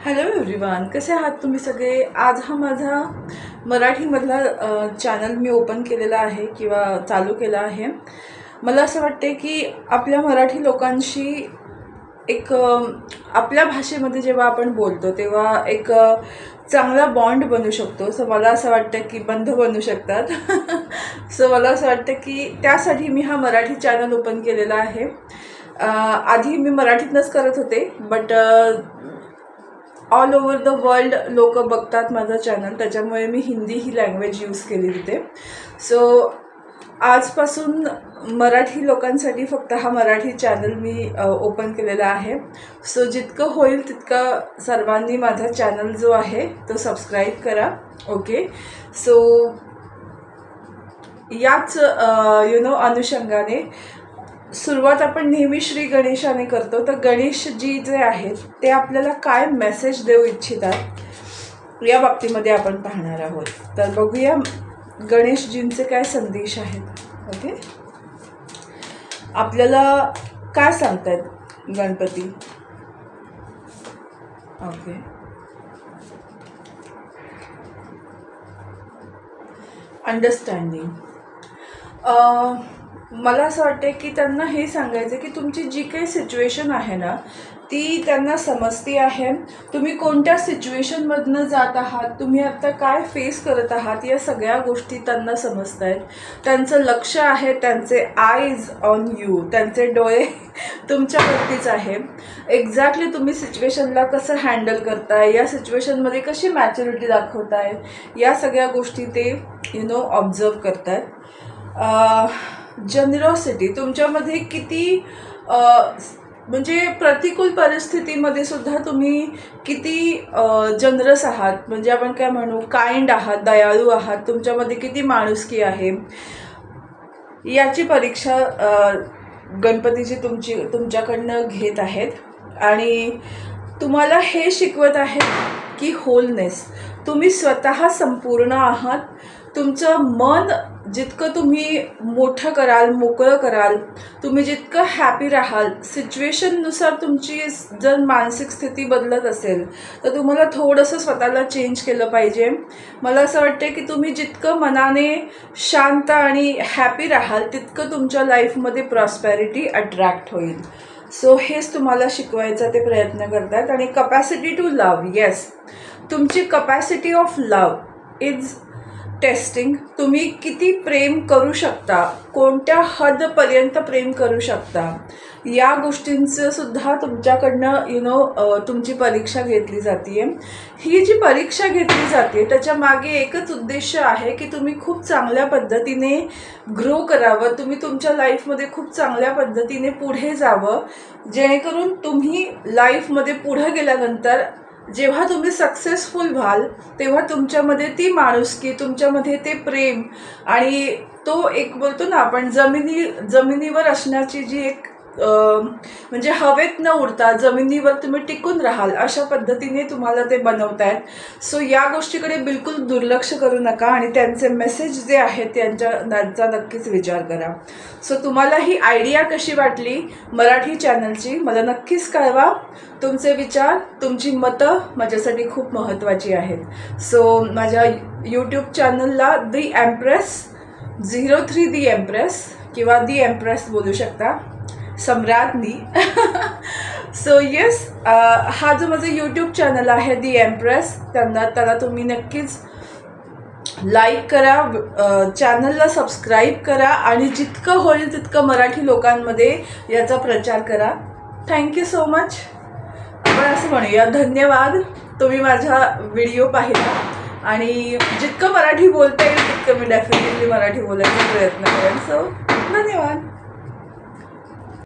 Hello everyone, कसे आहात तुम्ही सगळे। आज हा माझा मराठीमधला चॅनल मी ओपन केलेला आहे किंवा चालू केला आहे। मला असं वाटते की आपल्या मराठी लोकांशी एक आपल्या भाषेमध्ये जेव्हा आपण बोलतो तेव्हा एक चांगला बॉन्ड बनू शकतो। सो मला असं वाटतं की बंध बनू शकतात। सो मला असं वाटतं की त्यासाठी मी हा मराठी चॅनल ओपन केलेला आहे। आधी मी मराठीतनंच करत होते, but all over the world लोक बघतात माझा चॅनल, त्याच्यामुळे मी हिंदी ही लँग्वेज यूज केली तिथे। सो आजपासून मराठी लोकांसाठी फक्त हा मराठी चॅनल मी ओपन केलेला आहे। सो जितकं होईल तितकं सर्वांनी माझा चॅनल जो आहे तो सबस्क्राईब करा। ओके, सो याच अनुषंगाने सुरुवात आपण नेहमी श्री गणेशाने करतो। तर गणेशजी जे आहेत ते आपल्याला काय मेसेज देऊ इच्छितात या बाबतीमध्ये आपण पाहणार आहोत। तर बघूया गणेशजींचे काय संदेश आहेत। ओके, आपल्याला काय सांगतात गणपती। Okay, understanding. मला असं वाटतं की त्यांना हे सांगायचं की तुमची जी काही सिच्युएशन आहे ना ती त्यांना समजती आहे। तुम्ही कोणत्या सिच्युएशनमधनं जात आहात, तुम्ही आत्ता काय फेस करत आहात, या सगळ्या गोष्टी त्यांना समजत आहेत। त्यांचं लक्ष आहे, त्यांचे आईज ऑन यू, त्यांचे डोळे तुमच्यावरतीच आहे। एक्झॅक्टली तुम्ही सिच्युएशनला कसं हँडल करताय, या सिच्युएशनमध्ये कशी मॅच्युरिटी दाखवताय, या सगळ्या गोष्टी ते ऑब्झर्व करतात। जनरॉसिटी तुमच्यामध्ये किती म्हणजे प्रतिकूल परिस्थितीमध्ये सुद्धा तुम्ही किती जनरस आहात, म्हणजे आपण काय म्हणू, काइंड आहात, दयाळू आहात, तुमच्यामध्ये किती माणुसकी आहे, याची परीक्षा गणपतीजी तुमच्याकडनं घेत आहेत। आणि तुम्हाला हे शिकवत आहेत की होलनेस, तुम्ही स्वतः संपूर्ण आहात। तुमचं मन जितकं तुम्ही मोठं कराल, मोकळं कराल, तुम्ही जितकं हॅपी राहाल, सिच्युएशननुसार तुमची जर मानसिक स्थिती बदलत असेल तर तुम्हाला थोडंसं स्वतःला चेंज केलं पाहिजे। मला असं वाटतं की तुम्ही जितकं मनाने शांत आणि हॅपी राहाल तितकं तुमच्या लाईफमध्ये प्रॉस्पॅरिटी अट्रॅक्ट होईल। सो हेच तुम्हाला शिकवायचा ते प्रयत्न करतात। आणि कपॅसिटी टू लव्ह, येस, तुमची capacity of love is testing. तुम्ही किती प्रेम करू शकता, कोणत्या हदपर्यंत प्रेम करू शकता, या गोष्टींचं सुद्धा तुमच्याकडनं तुमची परीक्षा घेतली जाते। ही जी परीक्षा घेतली जाते त्याच्या मागे एकच उद्देश आहे की तुम्ही खूप चांगल्या पद्धतीने ग्रो करावं, तुम्ही तुमच्या लाईफमध्ये खूप चांगल्या पद्धतीने पुढे जावं, जेणेकरून तुम्ही लाईफमध्ये पुढे गेल्यानंतर जेव्हा तुम्ही सक्सेसफुल व्हाल तेव्हा तुमच्यामध्ये ती माणुसकी, तुमच्यामध्ये ते प्रेम आणि तो एक बोलतो ना आपण जमिनीवर असण्याची जी एक म्हणजे हवेत न उडता जमिनीवर तुम्ही टिकून राहाल, अशा पद्धतीने तुम्हाला ते बनवतायत। सो या गोष्टीकडे बिलकुल दुर्लक्ष करू नका आणि त्यांचे मेसेज जे आहेत त्यांचा नक्कीच विचार करा। सो तुम्हाला ही आयडिया कशी वाटली मराठी चॅनलची मला नक्कीच कळवा। तुमचे विचार, तुमची मतं माझ्यासाठी खूप महत्त्वाची आहेत। सो माझ्या यूट्यूब चॅनलला दी एम्प्रेस 03 दी एम्प्रेस किंवा दी एम्प्रेस बोलू शकता, सम्राज्ञी। सो येस, हा जो माझा यूट्यूब चॅनल आहे दी एम्प्रेस, त्याला तुम्ही नक्कीच लाईक करा, चॅनलला सबस्क्राईब करा आणि जितकं होईल तितकं मराठी लोकांमध्ये याचा प्रचार करा। Thank you so much. आपण असं म्हणूया, धन्यवाद, तुम्ही माझा व्हिडिओ पाहिला आणि जितकं मराठी बोलता येईल तितकं मी डेफिनेटली मराठी बोलायचा प्रयत्न करेन। सो धन्यवाद।